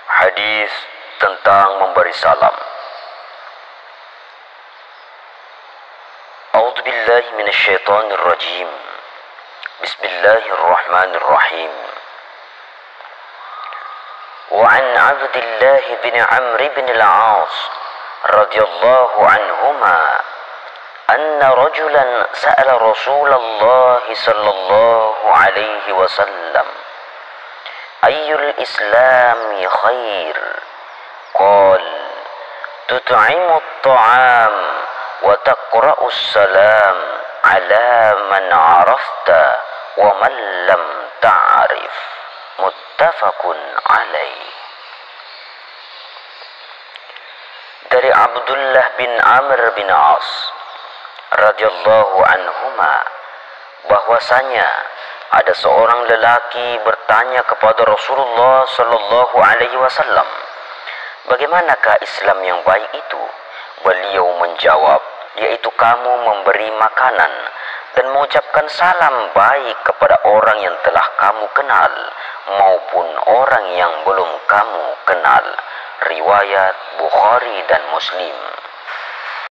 Hadis tentang memberi salam. A'udzu billahi minasyaitonir rajim. Bismillahirrahmanirrahim. Wa an Abdullah bin Amr bin al-'As radhiyallahu anhuma anna rajulan sa'ala Rasulullah sallallahu alaihi wasallam ayyul islami khair, qal tut'imu at-ta'am wa taqra'u as-salam ala man 'arafta wa man lam ta'rif, muttafaqun alaih. Dari Abdullah bin Amr bin As radhiyallahu anhuma bahwasanya ada seorang lelaki bertanya kepada Rasulullah sallallahu alaihi wasallam, bagaimanakah Islam yang baik itu? Beliau menjawab, yaitu kamu memberi makanan dan mengucapkan salam baik kepada orang yang telah kamu kenal maupun orang yang belum kamu kenal. Riwayat Bukhari dan Muslim.